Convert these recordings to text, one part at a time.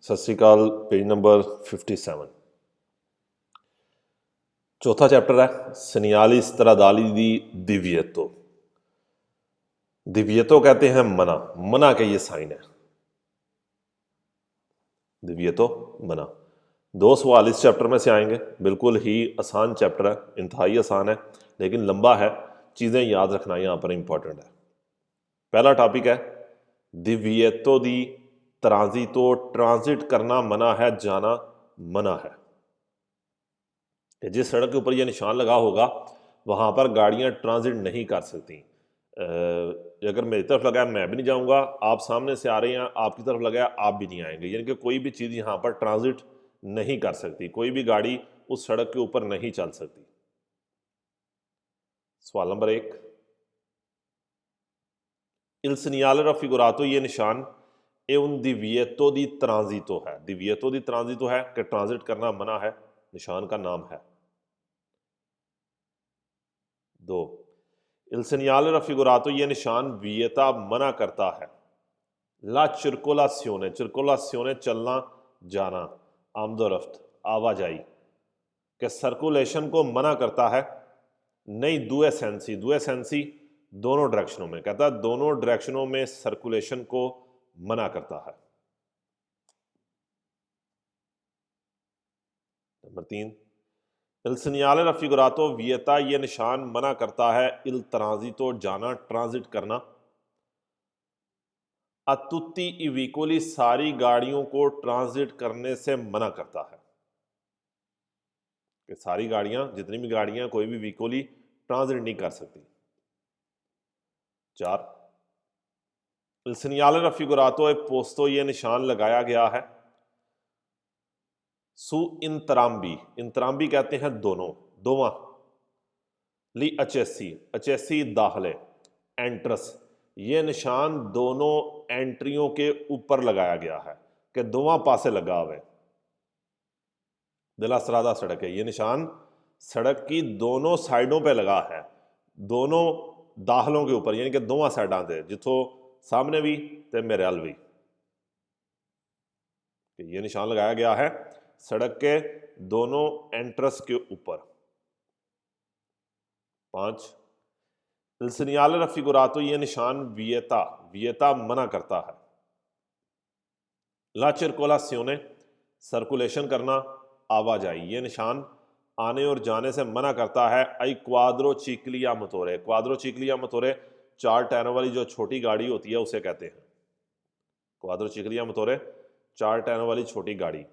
सत श्री अकाल। Page number 57 चौथा चैप्टर है सनियाली स्त्रदाली दी दिव्यतो। दिव्यतो कहते हैं मना, मना के ये साइन है। दिव्यतो मना। दो सवाल इस चैप्टर में से आएंगे। बिल्कुल ही आसान चैप्टर है, इंतहाई आसान है, लेकिन लंबा है। चीज़ें याद रखना यहाँ पर इंपॉर्टेंट है। पहला टॉपिक है दिव्यतो दी ट्रांजितो। ट्रांजिट करना मना है, जाना मना है। जिस सड़क के ऊपर यह निशान लगा होगा वहां पर गाड़ियां ट्रांजिट नहीं कर सकती। अगर मेरी तरफ लगा है मैं भी नहीं जाऊंगा, आप सामने से आ रहे हैं आपकी तरफ लगा है आप भी नहीं आएंगे, यानी कि कोई भी चीज़ यहाँ पर ट्रांजिट नहीं कर सकती, कोई भी गाड़ी उस सड़क के ऊपर नहीं चल सकती। सवाल नंबर 1, इल segnale raffigurato, ये निशान ए उन दिव्यतो दी ट्रांजितो है। दिव्यतो दी ट्रांजितो है कि ट्रांजिट करना मना है, निशान का नाम है। 2, इल segnale raffigurato, ये निशान वियता मना करता है। ला circolazione, circolazione चलना जाना, आमदोरफ्त आवाजाई, के सर्कुलेशन को मना करता है। नहीं दुए सेंसी, दुए सेंसी दोनों डायरेक्शनों में, कहता है दोनों डायरेक्शनों में सर्कुलेशन को मना करता है। नंबर 3, इल segnale raffigurato वियता, ये निशान मना करता है इल ट्रांजितो जाना, ट्रांजिट करना। a tutti i veicoli, सारी गाड़ियों को ट्रांजिट करने से मना करता है। कि सारी गाड़ियां, जितनी भी गाड़ियां, कोई भी व्हीकल ट्रांजिट नहीं कर सकती। 4, il segnale raffigurato è posto, ये निशान लगाया गया है सु इंतराम्बी, इंतराम्बी कहते हैं दोनों, दोवा। ली अचेसी, अचेसी दाखले, एंट्रस, ये निशान दोनों एंट्रियों के ऊपर लगाया गया है कि दोवा पासे लगा हुआ है। दिला सरादा सड़क है, ये निशान सड़क की दोनों साइडों पे लगा है, दोनों दाखलों के ऊपर, यानी कि दोवां साइडा से, जिथों सामने भी ते मेरे अल भी। ये निशान लगाया गया है सड़क के दोनों एंट्रस के ऊपर। 5, il segnale raffigurato, ये निशान वियता, वियता मना करता है। ला circolazione, सर्कुलेशन करना, आवाजाई, ये निशान आने और जाने से मना करता है। आई क्वाद्रो चिकलिया मोटोरे, क्वाद्रो चिकलिया मोटोरे 4 टायरों वाली जो छोटी गाड़ी होती है उसे कहते हैं। क्वाद्रो चिकलिया मोटोरे 4 टायरों वाली छोटी गाड़ी।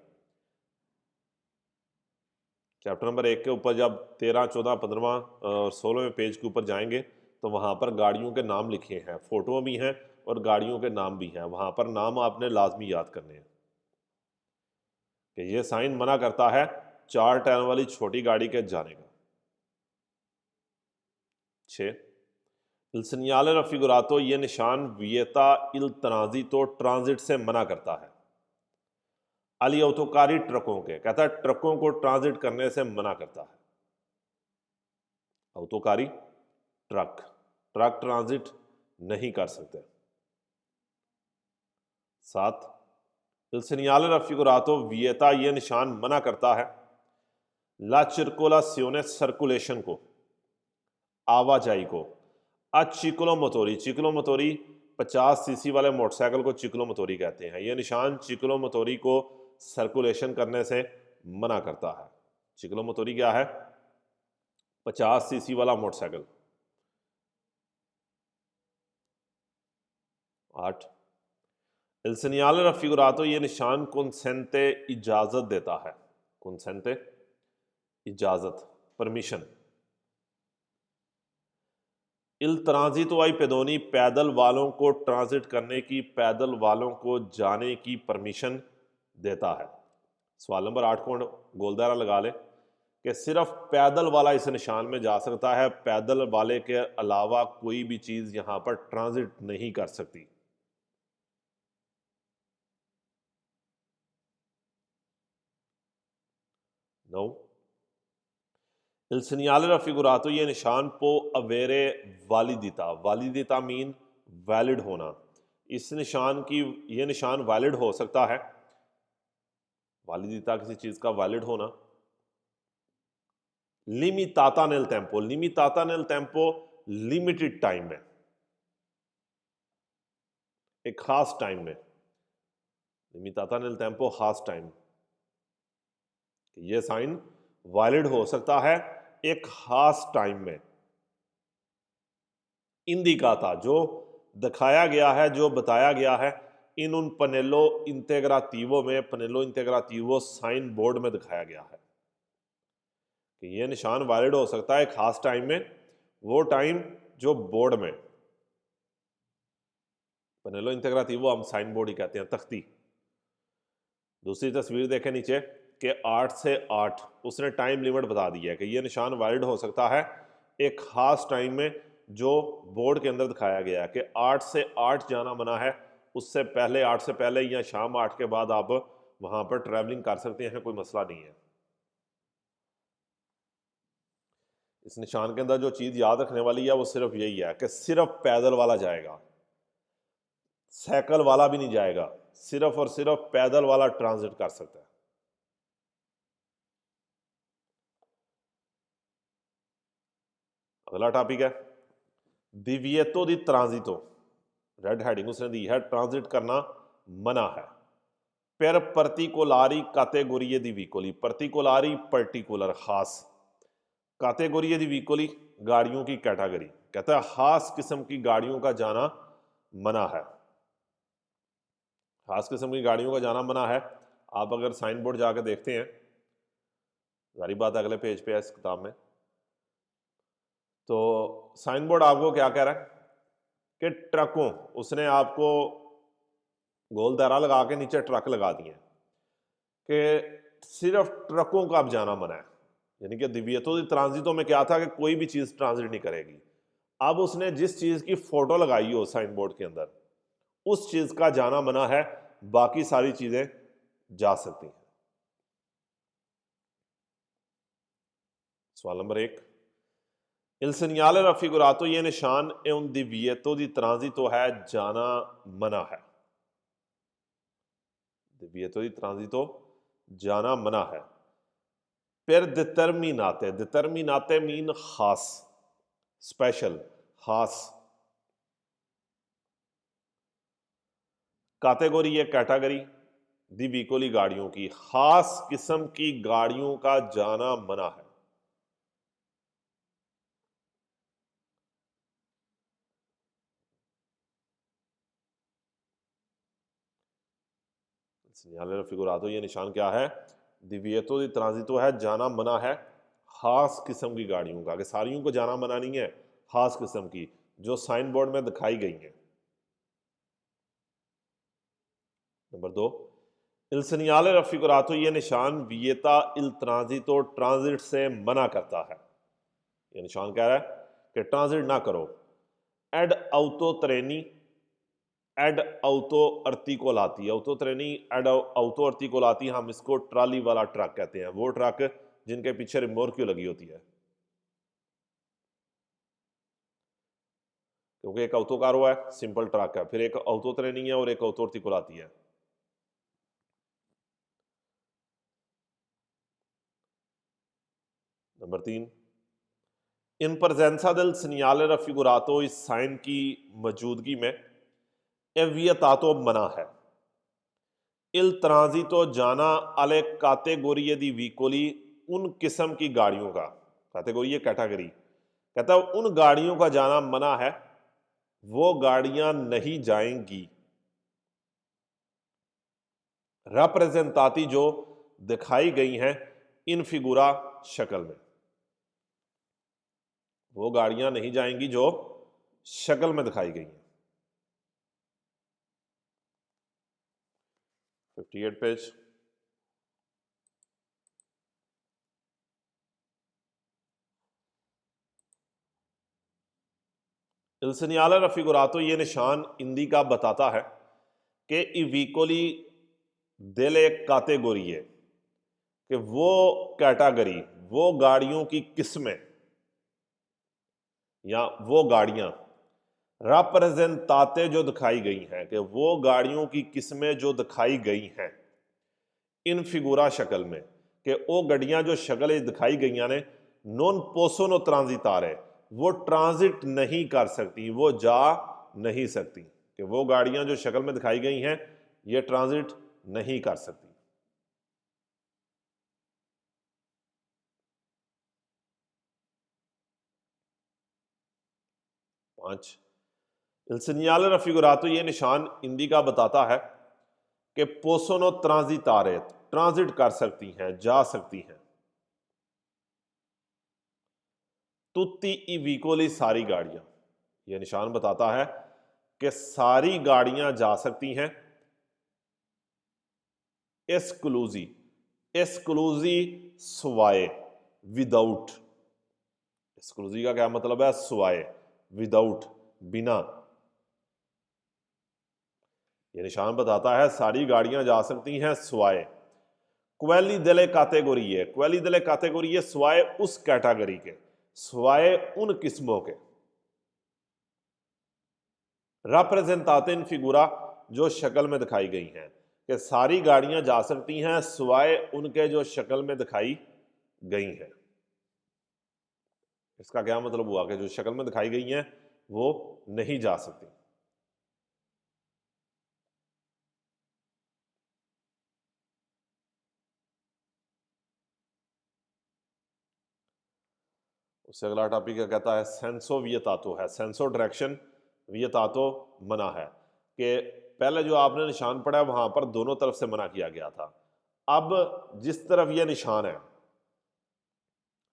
चैप्टर नंबर 1 के ऊपर जब 13, 14, 15 और 16वें पेज के ऊपर जाएंगे तो वहाँ पर गाड़ियों के नाम लिखे हैं, फोटो भी हैं और गाड़ियों के नाम भी हैं। वहाँ पर नाम आपने लाजमी याद करने हैं कि ये साइन मना करता है 4 टायर वाली छोटी गाड़ी के जाने का। 6, il segnale raffigurato, ये निशान वियता इल ट्रांजितो, ट्रांजिट से मना करता है। अली autoकारी ट्रकों के, कहता है ट्रकों को ट्रांजिट करने से मना करता है। autoकारी ट्रक, ट्रक ट्रांजिट नहीं कर सकते। 7, il segnale raffigurato वियता, ये निशान मना करता है ला circolazione, सर्कुलेशन को, आवाजाई को। चिकलो मोटोरी, चिकलो मोटोरी 50 सीसी वाले मोटरसाइकिल को चिकलो मोटोरी कहते हैं। यह निशान चिकलो मोटोरी को सर्कुलेशन करने से मना करता है। चिकलो मोटोरी क्या है? 50 सीसी वाला मोटरसाइकिल। 8, il segnale raffigurato, ये निशान consente, इजाजत देता है। consente इजाजत, परमिशन। इल ट्रांजितो आई पेदोनी, पैदल वालों को ट्रांजिट करने की, पैदल वालों को जाने की परमिशन देता है। सवाल नंबर 8 को गोलदारा लगा ले कि सिर्फ पैदल वाला इस निशान में जा सकता है, पैदल वाले के अलावा कोई भी चीज यहां पर ट्रांजिट नहीं कर सकती। 9, il segnale raffigurato, ये निशान पो अवेरे वालिदिता, वालिदिता मीन वैलिड होना। इस निशान की, ये निशान वैलिड हो सकता है वालिदिता किसी चीज का वैलिड होना। लिमिताता नेल टेम्पो, लिमिताता नेल टेम्पो लिमिटेड टाइम में, एक खास टाइम में। लिमिताता नेल टेम्पो खास टाइम, ये साइन वैलिड हो सकता है एक खास टाइम में। इंडिकाता, जो दिखाया गया है, जो बताया गया है, इन उन पनेलो इंटेग्राटिवो में, पनेलो इंटेग्राटिवो साइन बोर्ड में दिखाया गया है कि ये निशान वैलिड हो सकता है खास टाइम में, वो टाइम जो बोर्ड में। पनेलो इंटेग्राटिवो हम साइन बोर्ड ही कहते हैं, तख्ती। दूसरी तस्वीर देखें नीचे कि 8 से 8, उसने टाइम लिमिट बता दी है कि ये निशान वैलिड हो सकता है एक खास टाइम में जो बोर्ड के अंदर दिखाया गया है कि 8 से 8 जाना मना है, उससे पहले 8 से पहले या शाम 8 के बाद आप वहां पर ट्रैवलिंग कर सकते हैं, कोई मसला नहीं है। इस निशान के अंदर जो चीज याद रखने वाली है वो सिर्फ यही है कि सिर्फ पैदल वाला जाएगा, साइकिल वाला भी नहीं जाएगा, सिर्फ और सिर्फ पैदल वाला ट्रांजिट कर सकता है। अगला टॉपिक है दिविएतो दी ट्रांजिटो, रेड हेडिंग उसने दी है, ट्रांजिट करना मना है। पर पर्टिकुलारी कैटेगोरी दी वीकोली, पर्टिकुलारी पर्टिकुलर खास, कैटेगोरी दी वीकोली गाड़ियों की कैटेगरी, कहता है खास किस्म की गाड़ियों का जाना मना है। खास किस्म की गाड़ियों का जाना मना है। आप अगर साइन बोर्ड जाकर देखते हैं, सारी बात अगले पेज पे है इस किताब में, तो साइन बोर्ड आपको क्या कह रहा है कि ट्रकों, उसने आपको गोल दायरा लगा के नीचे ट्रक लगा दिए कि सिर्फ ट्रकों का अब जाना मना है। यानी कि दिव्यतो ट्रांजिटो में क्या था कि कोई भी चीज ट्रांजिट नहीं करेगी। अब उसने जिस चीज की फोटो लगाई हो साइन बोर्ड के अंदर, उस चीज का जाना मना है, बाकी सारी चीजें जा सकती हैं। सवाल नंबर 1, Il segnale raffigurato, ये निशान è un divieto di transito है, जाना मना है। divieto di transito जाना मना है। per determinate, determinate मीन खास, स्पेशल, खास। कैटेगरी है कैटेगरी, दी वीकोली गाड़ियों की, खास किस्म की गाड़ियों का जाना मना है। segnale raffigurato, ये निशान क्या है? divieto di transito है, जाना मना है खास किस्म की गाड़ियों का, कि सारियों को जाना मना नहीं है, खास किस्म की जो साइन बोर्ड में दिखाई गई हैं। नंबर 2, il segnale raffigurato, ये निशान वियता इल ट्रांजिटो, ट्रांजिट से मना करता है। ये निशान कह रहा है कि ट्रांजिट ना करो। एड auto treni, एड auto articolati, auto treni एड auto articolati, हम इसको ट्राली वाला ट्रक कहते हैं, वो ट्रक जिनके पीछे रिमोर्क्यू लगी होती है, क्योंकि एक autocarro है, सिंपल ट्रक है, फिर एक auto treni है और एक auto articolati है। नंबर 3, इन presenza del segnale raffigurato, इस साइन की मौजूदगी में एवियतातो मना है। इल ट्रांजिटो, जाना अले कैटेगोरी दी वीकोली, उन किस्म की गाड़ियों का, कैटेगोरी कैटेगरी, कहता है उन गाड़ियों का जाना मना है, वो गाड़ियां नहीं जाएंगी। रिप्रेजेंटाती, जो दिखाई गई हैं इन फिगुरा शक्ल में, वो गाड़ियां नहीं जाएंगी जो शक्ल में दिखाई गई हैं। 58 पेज। Il segnale raffigurato, ये निशान हिंदी का बताता है कि इवीकोली डेले कैटेगोरी है, कि वो कैटेगरी, वो गाड़ियों की किस्में या वो गाड़ियां रिप्रेजेंटाते, जो दिखाई गई हैं, कि वो गाड़ियों की किस्में जो दिखाई गई हैं इन फिगूरा शक्ल में कि वो गड्डियां जो शक्ल दिखाई गई ने नॉन पोसोनो ट्रांजिटार है, वो ट्रांजिट नहीं कर सकती, वो जा नहीं सकती, कि वो गाड़ियां जो शक्ल में दिखाई गई हैं ये ट्रांजिट नहीं कर सकती। 5 il segnale raffigurato ये निशान इंडिका बताता है कि पोसोनो ट्रांजिटारे ट्रांजिट कर सकती हैं, जा सकती हैं। तुत्ती ई वीकोली सारी गाड़ियां, यह निशान बताता है कि सारी गाड़ियां जा सकती हैं। एस्क्लूजी, एस्क्लूजी स्वाए, विदाउट। एस्क्लूजी का क्या मतलब है? स्वाए, विदाउट, बिना। यह निशान बताता है सारी गाड़ियां जा सकती हैं स्वाए। क्वेली दले कैटेगरी है, क्वेली दले कैटेगरी है स्वाए उस कैटेगरी के, स्वाए उन किस्मों के। रिप्रेजेंटेटिव फिगुरा जो शक्ल में दिखाई गई हैं, कि सारी गाड़ियां जा सकती हैं स्वाए उनके जो शक्ल में दिखाई गई हैं। इसका क्या मतलब हुआ कि जो शक्ल में दिखाई गई हैं वो नहीं जा सकती। उससे अगला टॉपिक क्या कहता है? सेंसो वियतातो है। सेंसो डायरेक्शन, वियतातो मना है, कि पहले जो आपने निशान पढ़ा है वहां पर दोनों तरफ से मना किया गया था। अब जिस तरफ यह निशान है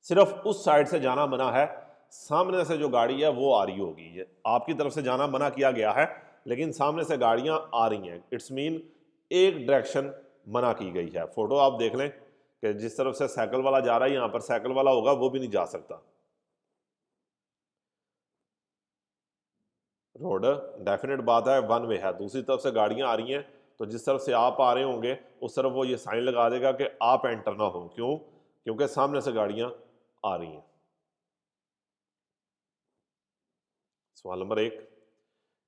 सिर्फ उस साइड से जाना मना है, सामने से जो गाड़ी है वो आ रही होगी। आपकी तरफ से जाना मना किया गया है लेकिन सामने से गाड़ियां आ रही हैं, इट्स मीन एक डायरेक्शन मना की गई है। फोटो आप देख लें कि जिस तरफ से साइकिल वाला जा रहा है यहां पर साइकिल वाला होगा वो भी नहीं जा सकता। रोड डेफिनेट बात है वन वे है, दूसरी तरफ से गाड़ियां आ रही हैं तो जिस तरफ से आप आ रहे होंगे उस तरफ वो ये साइन लगा देगा कि आप एंटर ना हो। क्यों? क्योंकि सामने से गाड़ियां आ रही हैं। सवाल नंबर 1,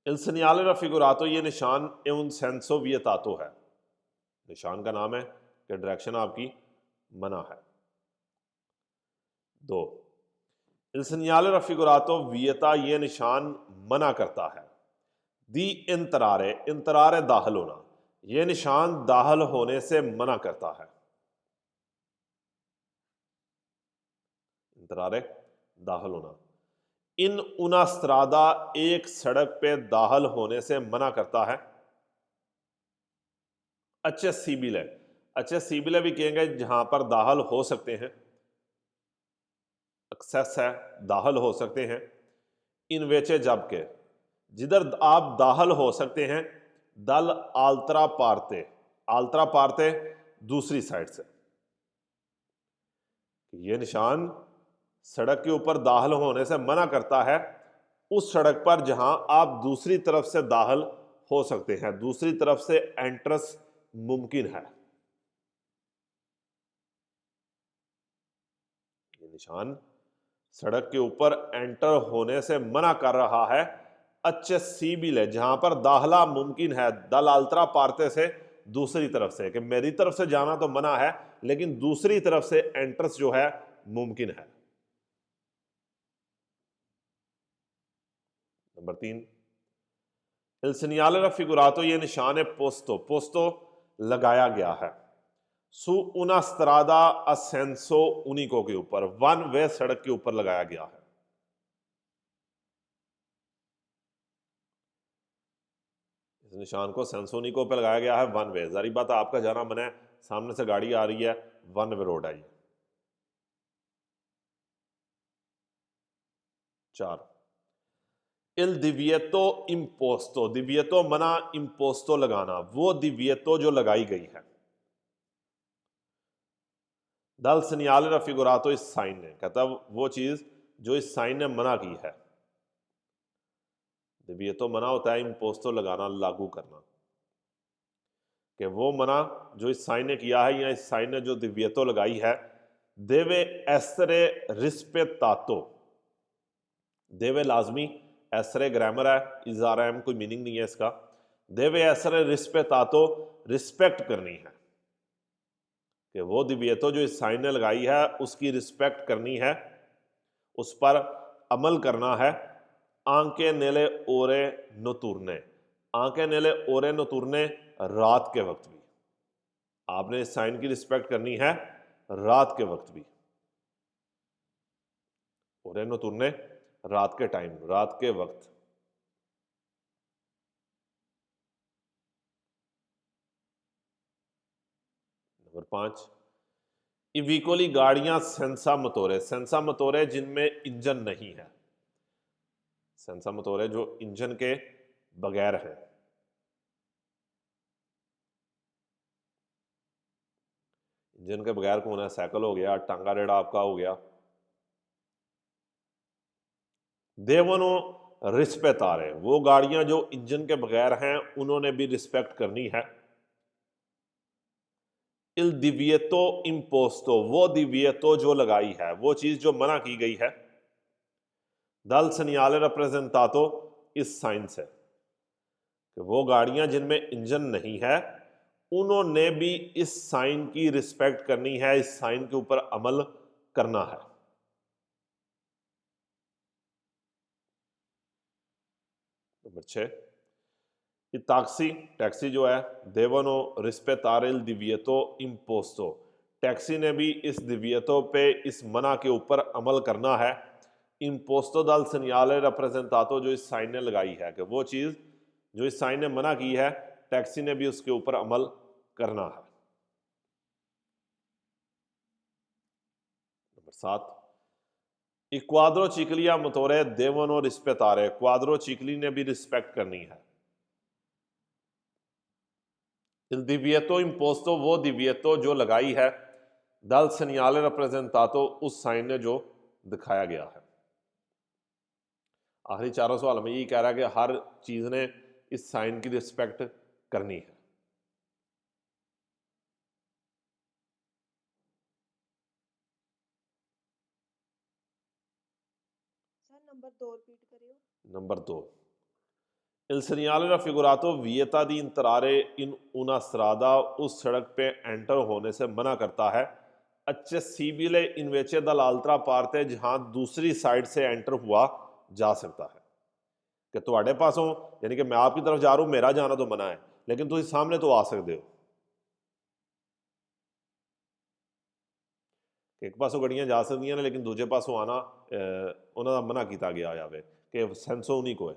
il segnale raffigurato ये निशान è un senso vietato है, निशान का नाम है कि डायरेक्शन आपकी मना है। 2, il segnale raffigurato vieta ये निशान मना करता है। दी इंतरारे, इंतरारे दाखिल होना, ये निशान दाखिल होने से मना करता है। इंतरारे दाखिल होना। इन उना स्त्रादा एक सड़क पे दाखिल होने से मना करता है। अच्छे सीबिल है, अच्छे सीबिल भी कहेंगे जहां पर दाखिल हो सकते हैं, एक्सेस है, दाखिल हो सकते हैं। इन वेचे जबके जिधर आप दाखिल हो सकते हैं, दल आल्त्रा पारते, आल्त्रा पारते दूसरी साइड से। यह निशान सड़क के ऊपर दाखिल होने से मना करता है उस सड़क पर जहां आप दूसरी तरफ से दाखिल हो सकते हैं, दूसरी तरफ से एंट्रेंस मुमकिन है। ये निशान सड़क के ऊपर एंटर होने से मना कर रहा है अच्छे सीबिल है, जहां पर दाखिला मुमकिन है, दल आल्त्रा पारते से दूसरी तरफ से, कि मेरी तरफ से जाना तो मना है लेकिन दूसरी तरफ से एंट्रेंस जो है मुमकिन है। नंबर 3, il segnale raffigurato ये निशान है पोस्तो, पोस्तो लगाया गया है। सु उना स्त्रादा असेंसो उनिको के ऊपर, वन वे सड़क के ऊपर लगाया गया है। इस निशान को सेंसोनिको पे लगाया गया है, वन वे। जारी बात है आपका जाना मना है, सामने से गाड़ी आ रही है, वन वे रोड है ये। 4, il divieto imposto, divieto मना, imposto लगाना, वो divieto जो लगाई गई है। दल segnale raffigurato इस साइन ने, कहता वो चीज जो इस साइन ने मना की है। divieto मना होता है, imposto लगाना, लागू करना, कि वो मना जो इस साइन ने किया है या इस साइन ने जो divieto लगाई है। देवे essere rispettato, देवे लाजमी, एसरे ग्रामर है, इजाराम कोई मीनिंग नहीं है इसका। देवे एसरे रिस्पेक्ट, रिस्पेक्ट करनी है। कि वो दिव्यतो जो इस साइन ने लगाई है उसकी रिस्पेक्ट करनी है, उस पर अमल करना है। आंके नेले ओरे नतुरने, आंके नेले ओरे नतुरने, रात के वक्त भी आपने इस साइन की रिस्पेक्ट करनी है, रात के वक्त भी। ओरे नतुरने, रात के टाइम, रात के वक्त। नंबर 5, इविकोली गाड़ियां सेंसा मोटोरे, सेंसा मोटोरे जिनमें इंजन नहीं है, सेंसा मोटोरे जो इंजन के बगैर है। इंजन के बगैर कौन है? साइकिल हो गया, टांगा रेड़ा आपका हो गया। देवनो रिस्पेतारे, वो गाड़ियां जो इंजन के बगैर हैं उन्होंने भी रिस्पेक्ट करनी है। इल दिव्यतो इम्पोस्तो, वो दिव्यतो जो लगाई है, वो चीज जो मना की गई है। दल सनियाले रिप्रेजेंटातो, इस साइन से कि वो गाड़ियां जिनमें इंजन नहीं है उन्होंने भी इस साइन की रिस्पेक्ट करनी है, इस साइन के ऊपर अमल करना है। नंबर 6, टैक्सी, टैक्सी जो है देवनो रिस्पेतारे इल दिव्यतो इम्पोस्तो, टैक्सी ने भी इस दिव्यतो पे, इस मना के ऊपर अमल करना है। इम्पोस्तो दल सनियाले रिप्रेजेंटातो, जो इस साइन ने लगाई है कि वो चीज जो इस साइन ने मना की है टैक्सी ने भी उसके ऊपर अमल करना है। नंबर 7, इक्वाद्रो चिकलिया मतोरे देवनो रिस्पेतारे, क्वाद्रो चिकली ने भी रिस्पेक्ट करनी है। इल दिव्यतो इम्पोस्तो, वो दिव्यतो जो लगाई है दल सनियाले रिप्रेजेंटातो, उस साइन ने जो दिखाया गया है। आखिरी चारों सवाल में यही कह रहा है कि हर चीज ने इस साइन की रिस्पेक्ट करनी है। नंबर 2 रिपीट करियो। Number 2, il segnale raffigurato vieta di entrare in una strada, उस सड़क पे एंटर होने से मना करता है। accessibile invece dall'altra parte, जहां दूसरी साइड से एंटर हुआ जा सकता है। कि ਤੁਹਾਡੇ पासों यानी कि मैं आपकी तरफ जा रहा हूं, मेरा जाना तो मना है, लेकिन तुम सामने तो आ सकते हो। एक पासों गड्डियां जा सकती ने लेकिन दूजे पासों आना उन्होंने मना किया गया जाए कि सेंसो उन्हीं को है।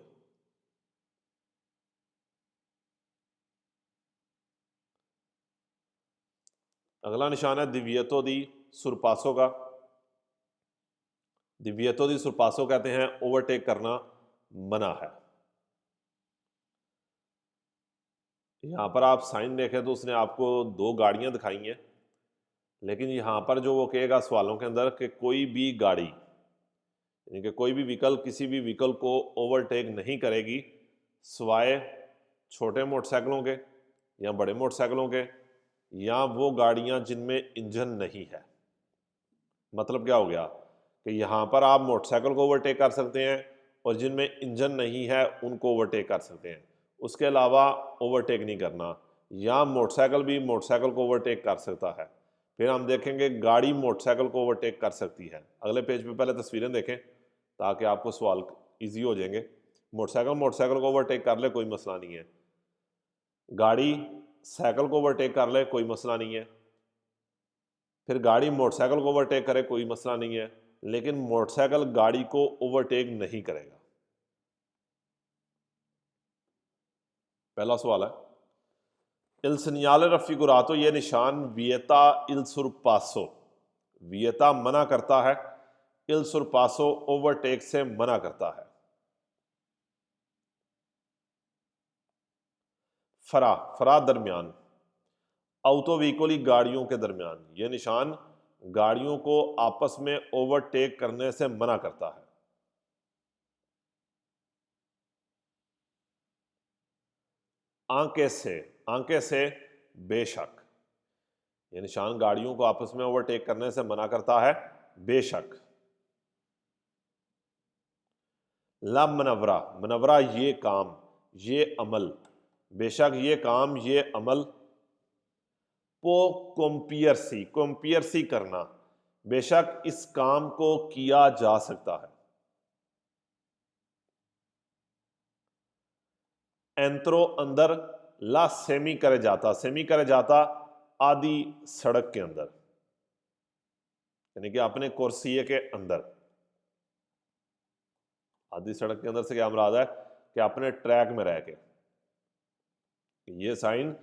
अगला निशान है दिव्यतो दी सुरपासो का। दिव्यतो दी सुरपासो कहते हैं ओवरटेक करना मना है। यहां पर आप साइन देखें तो उसने आपको 2 गाड़ियां दिखाई हैं, लेकिन यहां पर जो वो कहेगा सवालों के अंदर कि कोई भी गाड़ी यानी कि कोई भी व्हीकल किसी भी व्हीकल को ओवरटेक नहीं करेगी सिवाय छोटे मोटरसाइकिलों के या बड़े मोटरसाइकिलों के, या वो गाड़ियां जिनमें इंजन नहीं है। मतलब क्या हो गया कि यहाँ पर आप मोटरसाइकिल को ओवरटेक कर सकते हैं और जिनमें इंजन नहीं है उनको ओवरटेक कर सकते हैं, उसके अलावा ओवरटेक नहीं करना। या मोटरसाइकिल भी मोटरसाइकिल को ओवरटेक कर सकता है। फिर हम देखेंगे गाड़ी मोटरसाइकिल को ओवरटेक कर सकती है। अगले पेज पे पहले तस्वीरें देखें ताकि आपको सवाल ईजी हो जाएंगे। मोटरसाइकिल मोटरसाइकिल को ओवरटेक कर ले, कोई मसला नहीं है। गाड़ी साइकिल को ओवरटेक कर ले, कोई मसला नहीं है। फिर गाड़ी मोटरसाइकिल को ओवरटेक करे, कोई मसला नहीं है, लेकिन मोटरसाइकिल गाड़ी को ओवरटेक नहीं करेगा। पहला सवाल है इल segnale raffigurato, ये निशान वियता इल सुरपासो, वियता मना करता है, इल सुरपासो ओवरटेक से मना करता है। फरा, फरा दरमियान, ऑटो व्हीकली गाड़ियों के दरमियान, यह निशान गाड़ियों को आपस में ओवरटेक करने से मना करता है। आंके से बेशक, यह निशान गाड़ियों को आपस में ओवरटेक करने से मना करता है बेशक। ला मनवरा, मनवरा ये काम, ये अमल, बेशक ये काम ये अमल। पो कॉम्पियरसी, कॉम्पियरसी करना, बेशक इस काम को किया जा सकता है। एंत्रो अंदर, ला सेमी करे जाता, सेमी करे जाता आदि सड़क के अंदर, यानी कि अपने कुर्सिये के अंदर। आदि सड़क के अंदर से क्या मुराद है कि अपने ट्रैक में रह के। ये साइन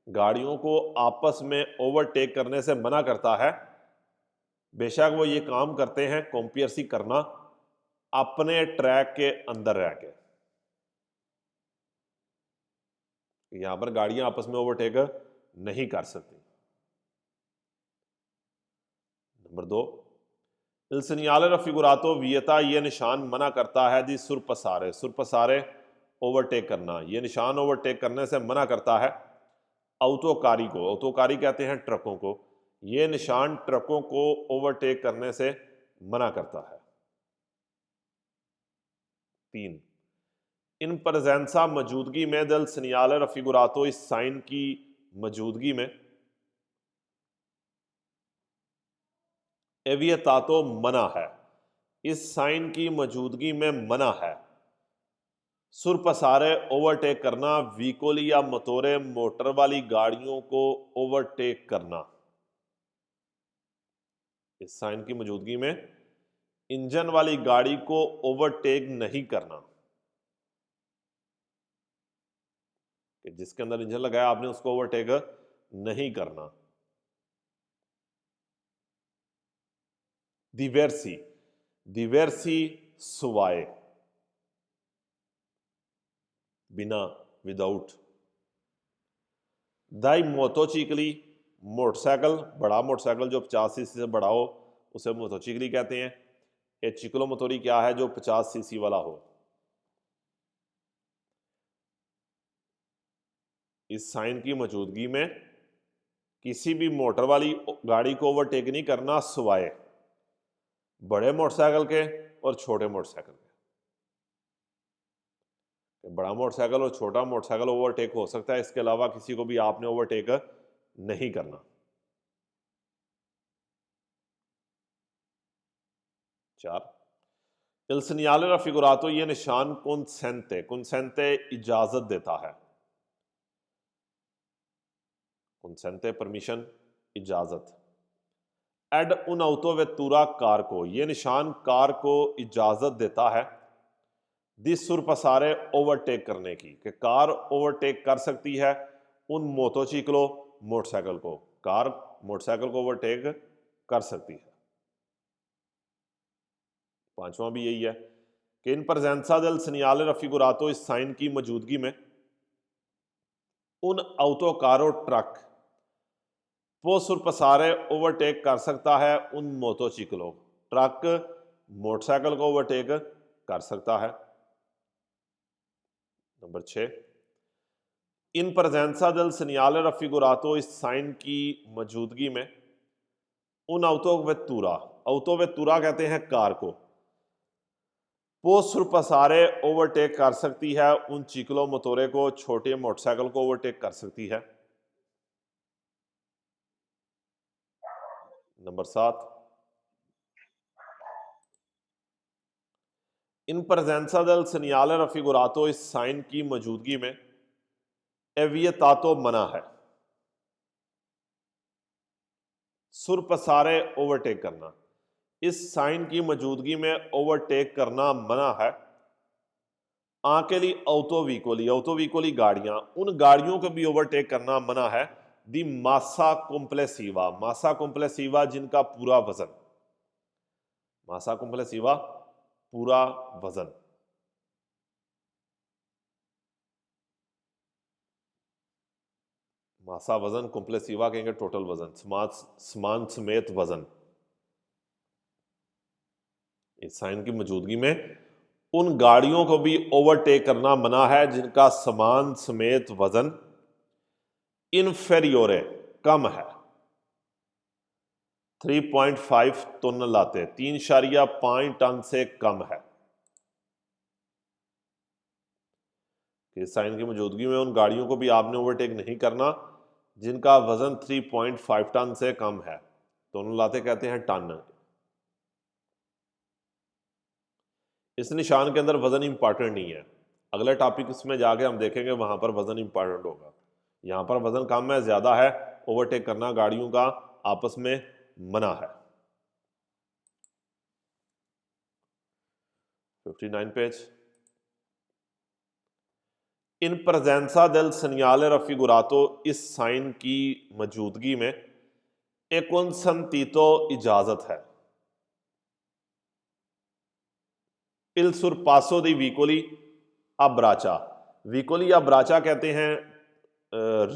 गाड़ियों को आपस में ओवरटेक करने से मना करता है, बेशक वो ये काम करते हैं कॉम्पियरसी करना अपने ट्रैक के अंदर रह के। यहां पर गाड़ियां आपस में ओवरटेक नहीं कर सकती। Number 2, il segnale raffigurato vieta, ये निशान मना करता है दी सुरपसारे, सुरपसारे ओवरटेक करना, ये निशान ओवरटेक करने से मना करता है औतोकारी को, औतोकारी कहते हैं ट्रकों को, ये निशान ट्रकों को ओवरटेक करने से मना करता है। 3, इन प्रेजेंसा मौजूदगी में दल सनियाले रफिगुरातो, इस साइन की मौजूदगी में, एवियतातो मना है, इस साइन की मौजूदगी में मना है सुरपसारे ओवरटेक करना, व्हीकोली या मोटोरे मोटर वाली गाड़ियों को ओवरटेक करना। इस साइन की मौजूदगी में इंजन वाली गाड़ी को ओवरटेक नहीं करना, कि जिसके अंदर इंजन लगाया आपने उसको ओवरटेक नहीं करना। दिवेर्सी, दिवेर्सी सुवाए, बिना, विदाउट। दाई मोटोचिकली, मोटरसाइकिल, बड़ा मोटरसाइकिल जो 50 सीसी से बड़ा हो उसे मोटोचिकली कहते हैं। ये चिकलो मोटोरी क्या है, जो 50 सीसी वाला हो। इस साइन की मौजूदगी में किसी भी मोटर वाली गाड़ी को ओवरटेक नहीं करना सुवाए बड़े मोटरसाइकिल के और छोटे मोटरसाइकिल के। बड़ा मोटरसाइकिल और छोटा मोटरसाइकिल ओवरटेक हो सकता है, इसके अलावा किसी को भी आपने ओवरटेक नहीं करना। 4, il segnale raffigurato, ये निशान consente, consente इजाजत देता है, consente परमिशन, इजाजत। एड उन auto vettura कार को, ये निशान कार को इजाजत देता है दी सुरपसारे ओवरटेक करने की, कि कार ओवरटेक कर सकती है उन मोटोचिकलो मोटरसाइकिल को, कार मोटरसाइकिल को ओवरटेक कर सकती है। 5वां भी यही है कि इन presenza del segnale raffigurato, इस साइन की मौजूदगी में उन autoकारो ट्रक वो सुरपसारे ओवरटेक कर सकता है उन मोटोचिकलो, ट्रक मोटरसाइकिल को ओवरटेक कर सकता है। नंबर 6, इन presenza del segnale raffigurato, इस साइन की मौजूदगी में उन autovettura, autovettura कहते हैं कार को, वो सुरपसारे ओवरटेक कर सकती है उन चिकलो मोटोरे को, छोटे मोटरसाइकिल को ओवरटेक कर सकती है। नंबर 7, इन presenza del segnale raffigurato, इस साइन की मौजूदगी में एवियतातो मना है सुरपसारे ओवरटेक करना, इस साइन की मौजूदगी में ओवरटेक करना मना है आकेली औतोवीकोली, औतोवीकोली गाड़ियां, उन गाड़ियों को भी ओवरटेक करना मना है दी मासा कॉम्प्लेसिवा, मासा कॉम्प्लेसिवा जिनका पूरा वजन, मासा कॉम्प्लेसिवा पूरा वजन। मासा वजन, कॉम्प्लेसिवा कहेंगे टोटल वजन, समान समेत वजन। इस साइन की मौजूदगी में उन गाड़ियों को भी ओवरटेक करना मना है जिनका समान समेत वजन इनफेरियोरे, कम है, 3.5 टन लाते, 3.5 टन से कम है। इस साइन की मौजूदगी में उन गाड़ियों को भी आपने ओवरटेक नहीं करना जिनका वजन 3.5 टन से कम है, दोनों लाते कहते हैं टन। इस निशान के अंदर वजन इंपॉर्टेंट नहीं है, अगले टॉपिक में जाके हम देखेंगे वहां पर वजन इंपॉर्टेंट होगा। यहां पर वजन कम है, ज्यादा है, ओवरटेक करना गाड़ियों का आपस में मना है। 59 पेज। इन presenza del segnale raffigurato, इस साइन की मौजूदगी में एक consentito इजाजत है। Il surpasso di vicoli a braccia, vicoli a braccia कहते हैं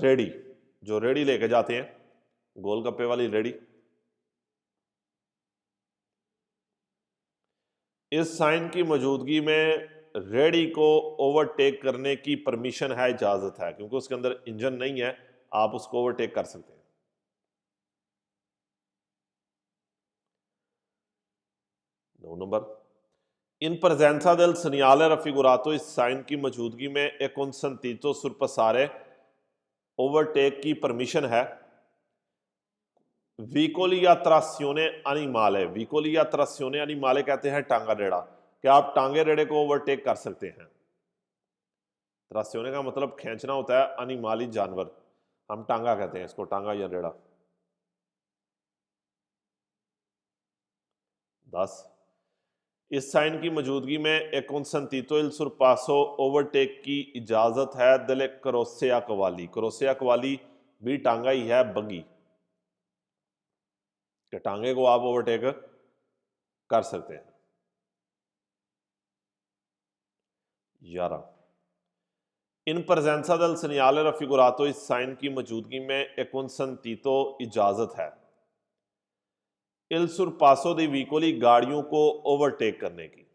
रेडी, जो रेडी लेके जाते हैं, गोलगप्पे वाली रेडी। इस साइन की मौजूदगी में रेडी को ओवरटेक करने की परमिशन है, इजाजत है, क्योंकि उसके अंदर इंजन नहीं है, आप उसको ओवरटेक कर सकते हैं। दो नंबर, इन presenza del segnale raffigurato, इस साइन की मौजूदगी में एक consentito surpassare, ओवरटेक की परमिशन है। vicoli a trazione animale, vicoli a trazione animale कहते हैं टांगा रेड़ा, कि आप टांगे रेड़े को ओवरटेक कर सकते हैं। त्रास्योने का मतलब खींचना होता है, अनिमाली जानवर, हम टांगा कहते हैं इसको, टांगा या रेड़ा। 10, इस साइन की मौजूदगी में एक consentito il surpasso, ओवरटेक की इजाजत है delle corse a cavalli, corse a cavalli भी टांगा ही है, बग्गी, कि टांगे को आप ओवरटेक कर सकते हैं। 11, इन presenza del segnale raffigurato, इस साइन की मौजूदगी में एक consentito इजाजत है il surpasso dei vicoli, गाड़ियों को ओवरटेक करने की।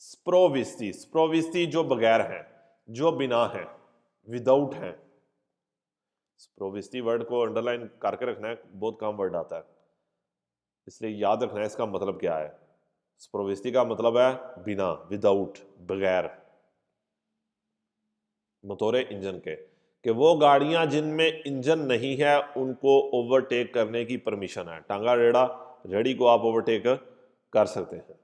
स्प्रोविस्ती, स्प्रोविस्ती जो बगैर हैं, जो बिना हैं, विदाउट हैं। स्प्रोविस्ती वर्ड को अंडरलाइन करके रखना है, बहुत कम वर्ड आता है, इसलिए याद रखना है इसका मतलब क्या है। स्प्रोविस्ती का मतलब है बिना, विदाउट, बगैर, मोटोरे इंजन के, कि वो गाड़ियां जिनमें इंजन नहीं है उनको ओवरटेक करने की परमिशन है। टांगा रेड़ा, रेडी को आप ओवरटेक कर सकते हैं।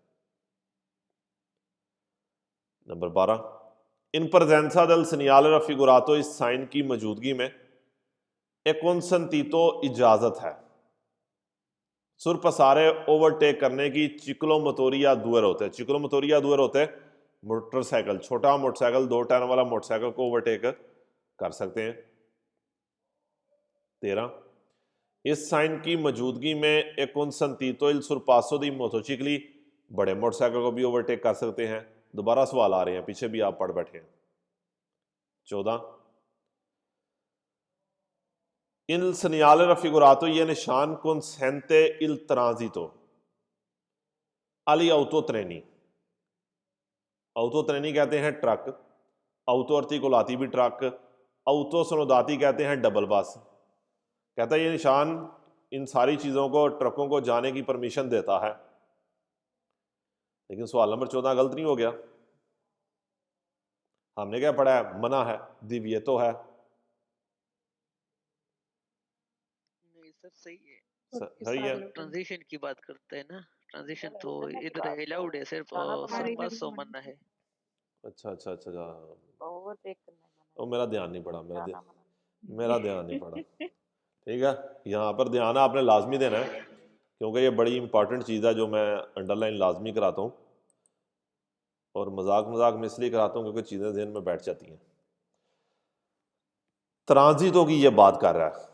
नंबर 12, इन presenza del segnale raffigurato, इस साइन की मौजूदगी में एक consentito इजाजत है surpassare, ओवरटेक करने की चिक्लोमोटोरिया दुअर होते हैं। चिक्लोमोटोरिया दुअर होते हैं मोटरसाइकिल, छोटा मोटरसाइकिल, 2 टायर वाला मोटरसाइकिल को ओवरटेक कर सकते हैं। 13, इस साइन की मौजूदगी में एक consentito il surpasso di motocicli, बड़े मोटरसाइकिल को भी ओवरटेक कर सकते हैं। दोबारा सवाल आ रहे हैं, पीछे भी आप पढ़ बैठे हैं। 14, il segnale raffigurato, ये निशान consente il transito agli autotreni, autotreni कहते हैं ट्रक, auto articolati भी ट्रक, auto sonodati कहते हैं डबल बस। कहता है ये निशान इन सारी चीजों को, ट्रकों को जाने की परमिशन देता है। लेकिन सवाल नंबर 14 गलत नहीं हो गया? हमने क्या पढ़ा है? मना है, दिव्यतो है। नहीं सर, सही है, सही है। ट्रांजिशन की बात करते हैं ना, ट्रांजिशन तो इधर अलाउड है, सिर्फ सरपासो मना है। अच्छा अच्छा अच्छा अच्छा, ओवरटेक करना है। वो मेरा ध्यान नहीं पड़ा, मेरा ध्यान नहीं पड़ा। ठीक है, यहाँ पर ध्यान आपने लाजमी देना है, क्योंकि ये बड़ी इंपॉर्टेंट चीज़ है जो मैं अंडरलाइन लाजमी कराता हूँ, और मजाक में इसलिए कराता हूँ क्योंकि चीज़ें जहन में बैठ जाती हैं। ट्रांजिटो की ये बात कर रहा है,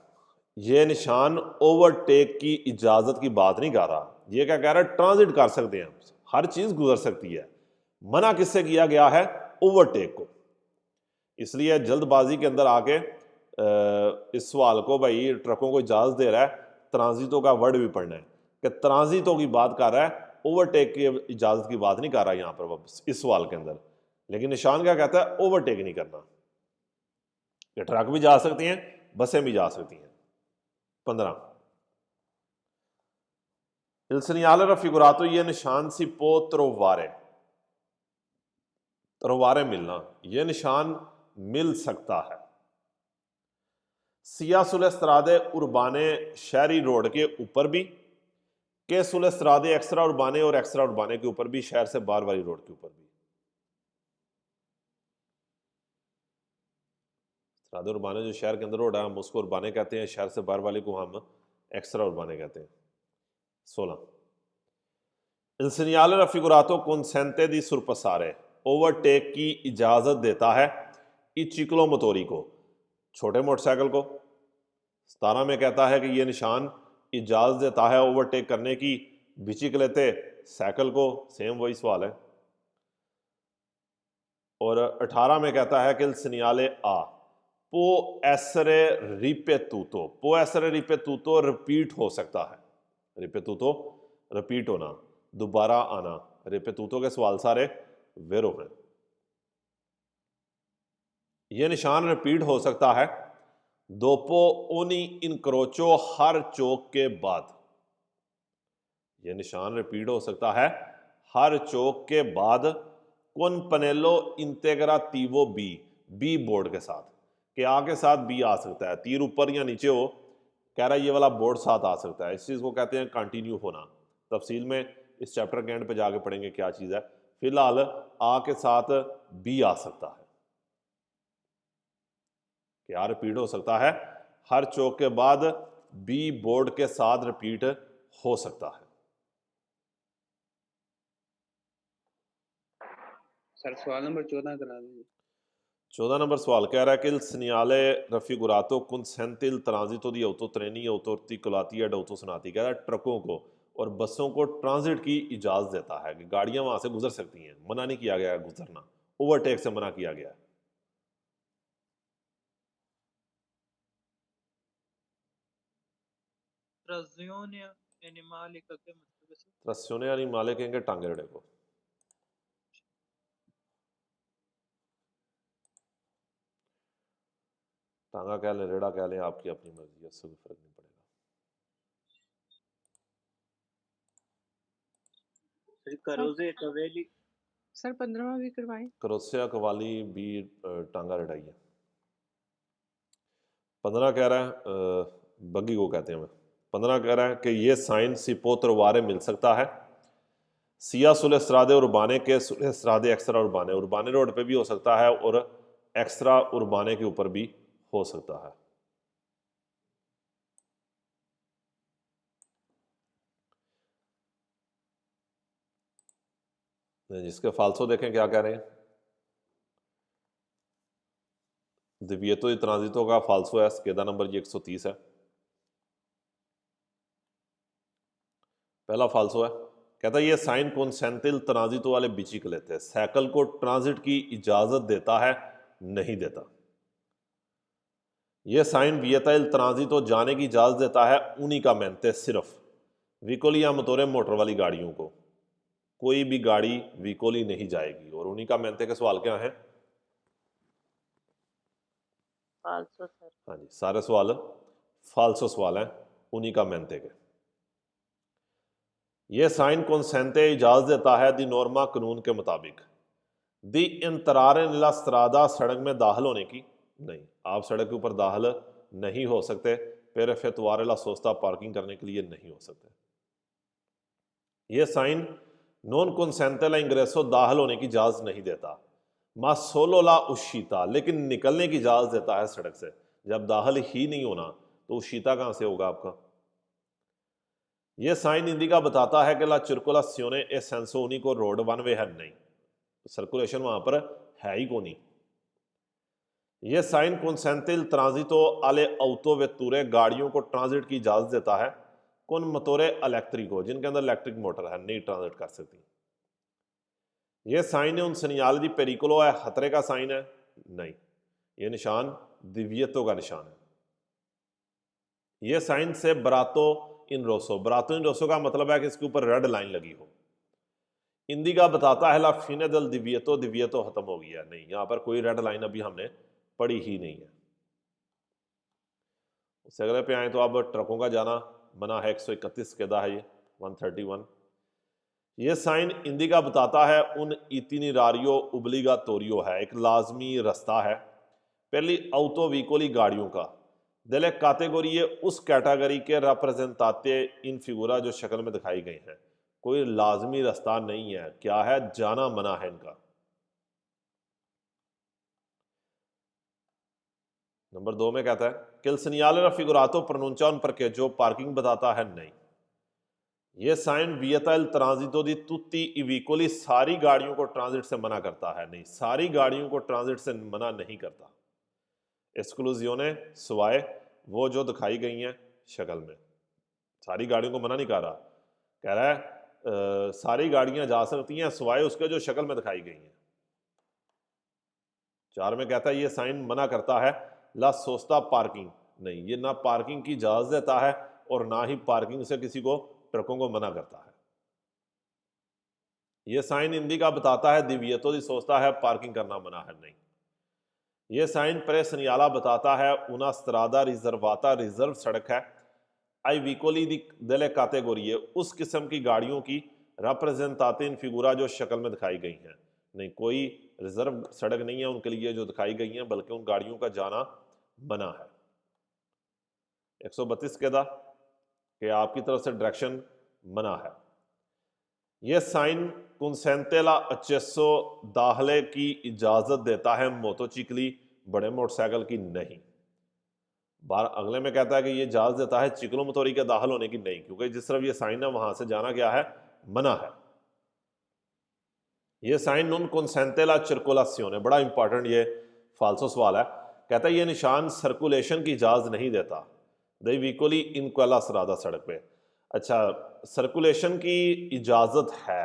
ये निशान ओवरटेक की इजाज़त की बात नहीं कर रहा। ये क्या कह रहा है? ट्रांजिट कर सकते हैं, हर चीज़ गुजर सकती है। मना किससे किया गया है? ओवरटेक को। इसलिए जल्दबाजी के अंदर आके इस सवाल को, भाई ट्रकों को इजाज़त दे रहा है, ट्रांजिटो का वर्ड भी पढ़ना है कि ट्रांजिटो की बात कर रहा है, ओवरटेक की इजाज़त की बात नहीं कर रहा यहाँ पर वापस इस सवाल के अंदर। लेकिन निशान क्या कहता है? ओवरटेक नहीं करना। ये ट्रक भी जा सकती हैं, बसें भी जा सकती हैं। 15, il segnale raffigurato, ये निशान सी पो त्रोवारे, त्रोवारे मिलना, ये निशान मिल सकता है। सिया सुलेस्त्रादे उर्बाने शहरी रोड के ऊपर भी, के सुलेस्त्रादे एक्स्ट्रा उर्बाने और एक्स्ट्रा उर्बाने के ऊपर भी, शहर से बाहर वाली रोड के ऊपर भी। स्त्रादे उर्बाने जो शहर के अंदर रोड है हम उसको उर्बाने कहते हैं, शहर से बाहर वाले को हम एक्स्ट्रा उर्बाने कहते हैं। 16 Il segnale raffigurato consente di sorpassare, overtake की इजाजत देता है ई चिकलो मोटोरी को, छोटे मोटरसाइकिल को। 17 में कहता है कि यह निशान इजाजत देता है ओवरटेक करने की बिचिकलेते साइकिल को, सेम वही सवाल है। और 18 में कहता है कि il segnale a può essere ripetuto, può essere ripetuto repeat हो सकता है, रिपेतुतो रिपीट होना, दोबारा आना। रिपेतुतो के सवाल सारे वेरो हैं। यह निशान रिपीट हो सकता है दोपो ओनी इनक्रोचो, हर चौक के बाद। यह निशान रिपीट हो सकता है हर चौक के बाद। कौन पनेलो इंटेग्राटिवो बी, बी बोर्ड के साथ, कि आ के साथ बी आ सकता है, तीर ऊपर या नीचे हो, कह रहा है ये वाला बोर्ड साथ आ सकता है। इस चीज़ को कहते हैं कंटिन्यू होना। तफसील में इस चैप्टर के एंड पे जाके पढ़ेंगे क्या चीज़ है। फिलहाल आ के साथ बी आ सकता है, क्या रिपीट हो सकता है हर चौक के बाद बी बोर्ड के साथ रिपीट हो सकता है। सर सवाल नंबर 14 करा दीजिए। 14 नंबर सवाल कह रहा है कि il segnale raffigurato consente il transito di autotreni, autoarticolati ed autosonati, कह रहा है ट्रकों को और बसों को ट्रांजिट की इजाजत देता है कि गाड़ियां वहां से गुजर सकती हैं, मना नहीं किया गया है गुजरना, ओवरटेक से मना किया गया है। Trazione animali का क्या मतलब है सर? रस्यों यानी माले कहेंगे टांगे रेड़े को। टांगा कह लें, रेड़ा कह लें, आपकी अपनी मर्जी है, उससे कोई फर्क नहीं पड़ेगा। करोजे कवेली सर 15वां भी करवाएं। करोसिया कवाली भी टांगा रेड़ाई है। 15 कह रहा है बग्गी को कहते हैं हमें। 15 कह रहा है कि ये साइन सिपोत्रवारे मिल सकता है सिया सुलेस्त्रादे उर्बाने के सुलेस्त्रादे एक्स्ट्रा उर्बाने, उर्बाने रोड पे भी हो सकता है और एक्स्ट्रा उर्बाने के ऊपर भी हो सकता है। जिसके फाल्सो देखें क्या कह रहे हैं। दिव्यतो y ट्रांजिटो का फाल्सो है स्केदा नंबर जी 130 है। पहला फाल्सो है, कहता है ये साइन कॉन्सेंटिल ट्रांजिटो वाले बिचिकलेते साइकिल को ट्रांजिट की इजाजत देता है, नहीं देता। ये साइन वियता इल ट्रांजिटो जाने की इजाजत देता है उनिकामेंटे, सिर्फ विकोली या मोटोरे मोटर वाली गाड़ियों को, कोई भी गाड़ी विकोली नहीं जाएगी। और उनिकामेंटे के सवाल क्या है? फाल्सो सर। हाँ जी, सारे सवाल फाल्सो सवाल हैं उनिकामेंटे के। ये साइन कॉन्सेंटे इजाजत देता है दी नॉर्मा कानून के मुताबिक दी इंतरारे नीला स्त्रादा, सड़क में दाखिल होने की। नहीं, आप सड़क के ऊपर दाखिल नहीं हो सकते, पेर फेतवारे ला सोस्ता पार्किंग करने के लिए नहीं हो सकते। यह साइन नॉन कॉन्सेंटे ला इंग्रेसो, दाखिल होने की इजाजत नहीं देता। मा सोलो ला उशीता, लेकिन निकलने की इजाजत देता है सड़क से। जब दाखिल ही नहीं होना तो उशीता कहां से होगा आपका? यह साइन इंडिका बताता है कि ला circolazione e senso unico road one way है, नहीं, सर्कुलेशन वहां पर है ही कोनी। यह sign consente il transito alle autovetture, गाड़ियों को ट्रांजिट की इजाजत देता है कौन मोटोरे इलेक्ट्रिको, जिनके अंदर इलेक्ट्रिक मोटर है, नहीं ट्रांजिट कर सकती। यह साइन है उन सनियाल दी पेरिकोलो है, खतरे का साइन है, नहीं, यह निशान दिव्यतो का निशान है। यह साइन से बरातो इन रोसो, बरातो इन रोसो का मतलब है कि इसके ऊपर रेड लाइन लगी हो। इंडिका बताता है ला फिने दल दिव्यतो, दिव्यतो खत्म हो गया, नहीं, यहां पर कोई रेड लाइन अभी हमने पढ़ी ही नहीं है। उससे अगले पे आए तो अब ट्रकों का जाना मना है, 131 केदा है ये 131। ये साइन इंडिका बताता है उन इतिनिरारियो उबलीगाटोरियो है, एक लाजमी रास्ता है पहली auto veicoli गाड़ियों का delle categorie उस कैटेगरी के representate इन फिगुरा जो शक्ल में दिखाई गई हैं। कोई लाजमी रास्ता नहीं है, क्या है, जाना मना है इनका। नंबर 2 में कहता है कि il segnale raffigurato pronuncia un parcheggio parking बताता है नहीं। ये sign वियता il transito di tutti i veicoli सारी गाड़ियों को ट्रांजिट से मना करता है नहीं, सारी गाड़ियों को ट्रांजिट से मना नहीं करता। एक्सक्लूजियोने सिवाय वो जो दिखाई गई हैं शक्ल में, सारी गाड़ियों को मना नहीं कर रहा, कह रहा है सारी गाड़ियां जा सकती हैं सिवाय उसके जो शक्ल में दिखाई गई हैं। 4 में कहता है ये साइन मना करता है ला सोस्ता पार्किंग नहीं, ये ना पार्किंग की इजाजत देता है और ना ही पार्किंग से किसी को ट्रकों को मना करता है। ये साइन हिंदी का बताता है दिव्यतो दी सोचता है पार्किंग करना मना है नहीं। ये साइन प्रे सनियाला बताता है उना स्त्रादा रिजर्वाता रिजर्व सड़क है। आई विकोली दी दले कैटेगरी उस किस्म की गाड़ियों की रिप्रेजेंटेटिव फिगुरा जो शक्ल में दिखाई गई हैं नहीं, कोई रिजर्व सड़क नहीं है उनके लिए जो दिखाई गई हैं, बल्कि उन गाड़ियों का जाना मना है। 132 कहता कि आपकी तरफ से डायरेक्शन मना है। यह साइन कुनसेंटेला अचेसो दाखले की इजाजत देता है मोटोचिकली बड़े मोटरसाइकिल की नहीं। बार अगले में कहता है कि यह इजाजत देता है चिकलो मोटोरी के दाखिल होने की नहीं, क्योंकि जिस तरफ यह साइन है वहां से जाना क्या है, मना है। यह साइन नॉन कुनसेंटेला सर्कुलेशन है, बड़ा इंपॉर्टेंट ये फाल्सो सवाल है। कहता है यह निशान सर्कुलेशन की इजाजत नहीं देता दे विकोली इनक्वेला सरादा सड़क पे। अच्छा, सर्कुलेशन की इजाजत है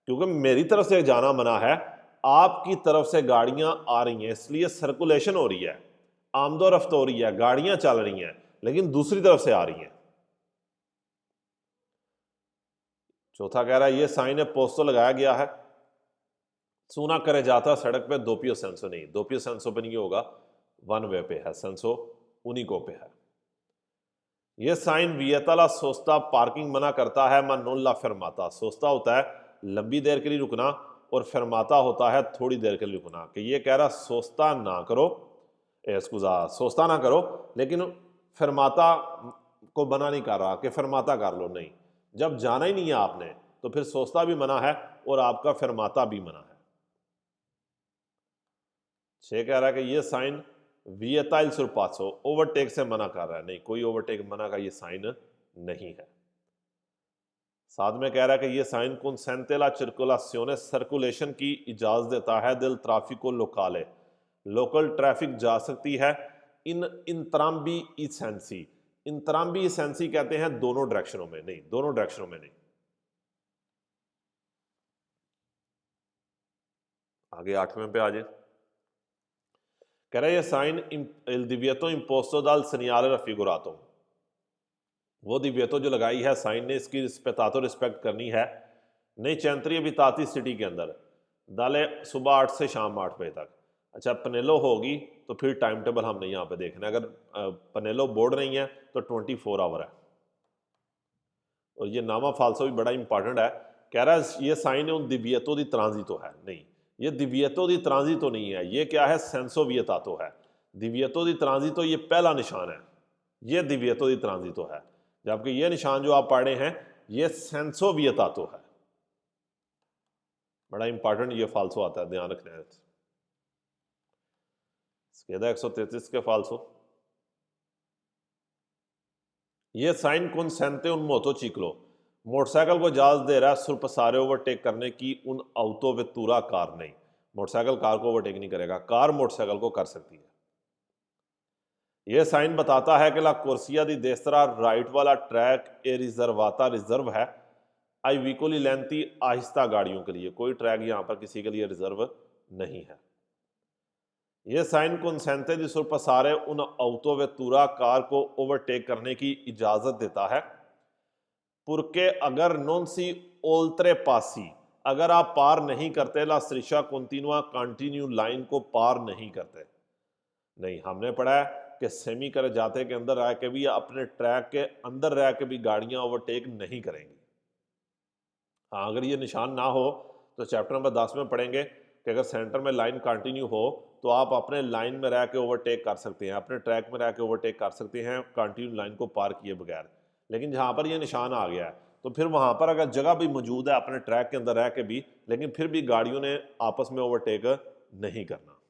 क्योंकि मेरी तरफ से जाना मना है, आपकी तरफ से गाड़ियां आ रही हैं इसलिए सर्कुलेशन हो रही है, आमदो रफ्त हो रही है, गाड़ियां चल रही हैं, लेकिन दूसरी तरफ से आ रही हैं। चौथा कह रहा है ये साइन है पोस्टो लगाया गया है सूना करे जाता सड़क पे दोपियो सेंसो नहीं, दोपियो सेंसो पे नहीं होगा, वन वे पे है, सेंसो उनिको पे है। यह साइन वियतला सोस्ता पार्किंग मना करता है मा नोला फरमाता। सोस्ता होता है लंबी देर के लिए रुकना और फरमाता होता है थोड़ी देर के लिए रुकना, कि ये कह रहा सोस्ता ना करो, सोस्ता ना करो, लेकिन फरमाता को मना नहीं कर रहा कि फरमाता कर लो, नहीं, जब जाना ही नहीं है आपने तो फिर सोस्ता भी मना है और आपका फरमाता भी मना है। 6 कह रहा है कि ये साइन वियता il sorpasso ओवरटेक से मना कर रहा है नहीं, कोई ओवरटेक मना का ये साइन नहीं है। 7 में कह रहा है कि ये साइन consentella circolazione सर्कुलेशन की इजाजत देता है दिल ट्रैफिको लोकाले, लोकल ट्रैफिक जा सकती है इन इंतराम्बी इसेंसी। इंतराम्बी इसेंसी कहते हैं दोनों डायरेक्शनों में नहीं, दोनों डायरेक्शनों में नहीं। आगे 8वें पे आ जाए, कह रहा है ये sign il divieto imposto dal segnale raffigurato, वो दिव्यतो जो लगाई है साइन ने, इसकी रिस्पेक्टातो रिस्पेक्ट करनी है नहीं चैंत्री बिताती सिटी के अंदर दाले सुबह 8 से शाम 8 बजे तक। अच्छा, पनेलो होगी तो फिर टाइम टेबल हमने यहाँ पे देखना है, अगर पनेलो बोर्ड नहीं है तो 24 आवर है। और ये नामा फाल्सो भी बड़ा इंपॉर्टेंट है, कह रहा है ये साइन उन दिव्यतो दी ट्रांजिटो है नहीं, ये दिव्यतो दी ट्रांजिटो नहीं है, ये क्या है, सेंसो वियतातो है। दिव्यतो दी ट्रांजिटो ये पहला निशान है, ये दिव्यतो दी ट्रांजिटो है, जबकि ये निशान जो आप पढ़े हैं ये सेंसो वियतातो है। बड़ा इंपॉर्टेंट ये फाल्सो आता है, ध्यान रखना है। 133 के फाल्सो, ये sign consente un motociclo, motorcycle को इजाजत दे रहा है सुरपसारे ओवरटेक करने की उन auto vettura कार नहीं, मोटरसाइकिल कार को ओवरटेक नहीं करेगा, कार मोटरसाइकिल को कर सकती है। यह साइन बताता है कि ला कोर्सिया दी देस्त्रा राइट वाला ट्रैक ए रिजर्वाता रिजर्व है आई विकोली लेंथी आहिस्ता गाड़ियों के लिए, कोई ट्रैक यहां पर किसी के लिए रिजर्व नहीं है। यह साइन consente di sorpassare उन auto vettura कार को ओवरटेक करने की इजाजत देता है पुरके अगर नॉन सी ओल्त्रे पासी, अगर आप पार नहीं करते ला स्त्रिशा कंटिन्यूआ कंटिन्यू लाइन को पार नहीं करते नहीं। हमने पढ़ा है कि सेमी कर जाते के अंदर रह के भी या अपने ट्रैक के अंदर रह के भी गाड़ियां ओवरटेक नहीं करेंगी। हाँ, अगर ये निशान ना हो तो चैप्टर नंबर 10 में पढ़ेंगे कि अगर सेंटर में लाइन कंटिन्यू हो तो आप अपने लाइन में रह के ओवरटेक कर सकते हैं, अपने ट्रैक में रह के ओवरटेक कर सकते हैं कंटिन्यू लाइन को पार किए बगैर। लेकिन जहाँ पर ये निशान आ गया है तो फिर वहाँ पर अगर जगह भी मौजूद है अपने ट्रैक के अंदर रह के भी, लेकिन फिर भी गाड़ियों ने आपस में ओवरटेक नहीं करना।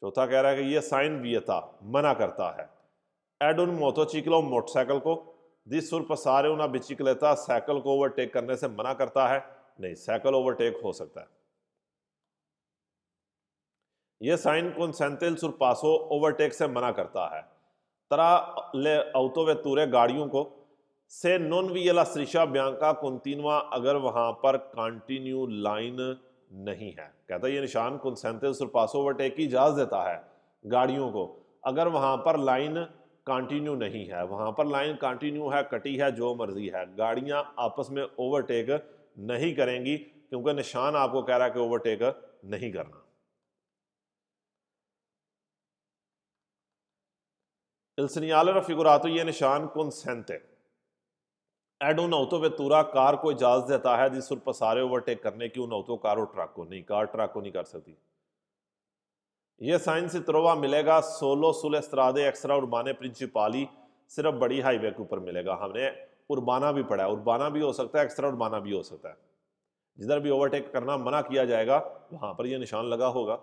चौथा कह रहा है कि ये साइन वियता मना करता है एड उन मोटोचिकलो मोटरसाइकिल को दिस सुर पसारे उना बिचिकलेता साइकिल को ओवरटेक करने से मना करता है। नहीं, साइकिल ओवरटेक हो सकता है। यह साइन कंसेंटिल सुर पासो ओवरटेक से मना करता है। तरा ले autovetture गाड़ियों को से नॉन वियला स्त्रिशा ब्यांका कंटिन्यूआ अगर वहां पर कंटिन्यू लाइन नहीं है। कहता है ये निशान कंसेंटिल सुर पासो ओवरटेक की इजाजत देता है गाड़ियों को अगर वहां पर लाइन कंटिन्यू नहीं है। वहां पर लाइन कंटिन्यू है, कटी है, जो मर्जी है, गाड़ियां आपस में ओवरटेक नहीं करेंगी क्योंकि निशान आपको कह रहा है कि ओवरटेक नहीं करना। Il segnale raffigurato ये निशान consente एड उन autovettura कार को इजाजत देता है जिस पसारे ओवरटेक करने की उन ऑटो कार और ट्रक को नहीं, कार ट्रक को नहीं कर सकती। यह साइन से त्रवा मिलेगा सोलो सुल एस्ट्रादे एक्स्ट्रा उर्बाने प्रिंसिपाली सिर्फ बड़ी हाईवे के ऊपर मिलेगा। हमने उर्बाना भी पढ़ा है, उर्बाना भी हो सकता है, एक्स्ट्रा उर्बाना भी हो सकता है। जिधर भी ओवरटेक करना मना किया जाएगा वहां पर यह निशान लगा होगा।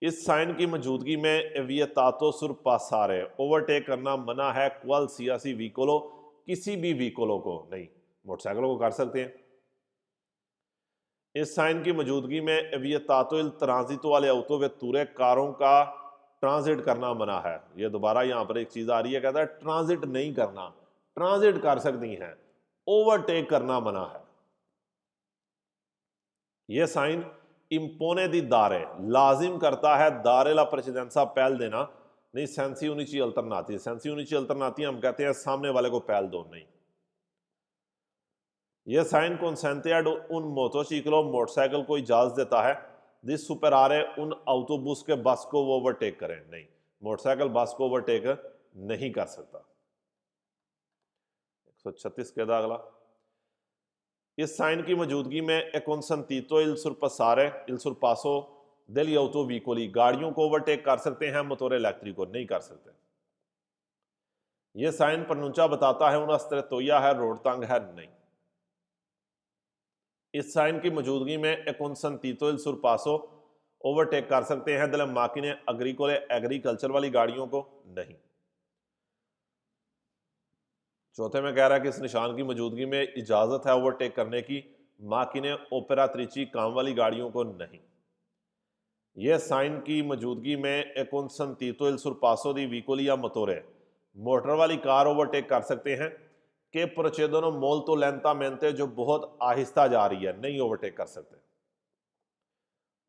इस साइन की मौजूदगी में एवियतातो सुर पासारे ओवरटेक करना मना है क्वाल सियासी व्हीकलों किसी भी व्हीकलों को नहीं, मोटरसाइकिलों को कर सकते हैं। इस साइन की मौजूदगी में एवियतातो इल ट्रांजिट वाले autovetture कारों का ट्रांजिट करना मना है। यह दोबारा यहां पर एक चीज आ रही है, कहता है ट्रांजिट नहीं करना, ट्रांजिट कर सकती हैं, ओवरटेक करना मना है। यह साइन इंपोने दी दारे लाजिम करता है दारे ला प्रेसिडेंसा पहल देना नहीं, सेंसी उनिची अल्टरनाती, सेंसी उनिची अल्टरनाती हम कहते हैं सामने वाले को पहल दो नहीं। यह साइन कंसेंटेड उन मोटोचिकलो मोटरसाइकिल को इजाजत देता है दिस सुपरारे उन ऑटोबुस के बस को वो ओवरटेक करें नहीं, मोटरसाइकिल बस को ओवरटेक नहीं कर सकता। 136 के अगला इस साइन की मौजूदगी में ए consentito il sorpassare il sorpasso degli autovicoli गाड़ियों को ओवरटेक कर सकते हैं, मोटोर इलेक्ट्रिक को नहीं कर सकते। यह साइन प्रनुंचा बताता है उन स्त्रेतोया है, रोड तंग है नहीं। इस साइन की मौजूदगी में ए consentito il sorpasso ओवरटेक कर सकते हैं दले माकिने अग्रिकोले एग्रीकल्चर वाली गाड़ियों को नहीं। चौथे में कह रहा है कि इस निशान की मौजूदगी में इजाजत है ओवरटेक करने की माकिने ओपेरात्रिची काम वाली गाड़ियों को नहीं। यह साइन की मौजूदगी में ए consentito il sorpasso di veicoli या मोटोरे मोटर वाली कार ओवरटेक कर सकते हैं कि procedono molto lentamente जो बहुत आहिस्ता जा रही है, नहीं ओवरटेक कर सकते।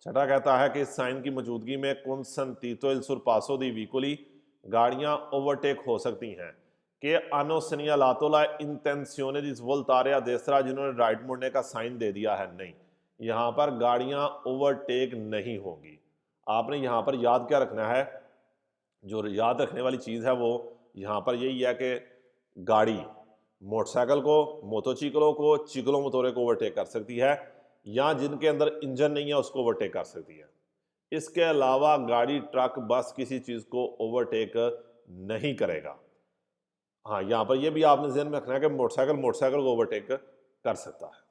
छठा कहता है कि इस साइन की मौजूदगी में consentito il sorpasso di veicoli गाड़ियां ओवरटेक हो सकती हैं कि आनो segnalato la intenzione di svoltare a destra जिन्होंने राइट मुड़ने का साइन दे दिया है नहीं, यहां पर गाड़ियां ओवरटेक नहीं होंगी। आपने यहां पर याद क्या रखना है, जो याद रखने वाली चीज है वो यहां पर यही है कि गाड़ी मोटरसाइकिल को, मोटोचिकलों को, चिकलो मोटोरे को ओवरटेक कर सकती है या जिनके अंदर इंजन नहीं है उसको ओवरटेक कर सकती है। इसके अलावा गाड़ी, ट्रक, बस किसी चीज को ओवरटेक नहीं करेगा। हाँ, यहाँ पर यह भी आपने ध्यान में रखना है कि मोटरसाइकिल को ओवरटेक कर सकता है।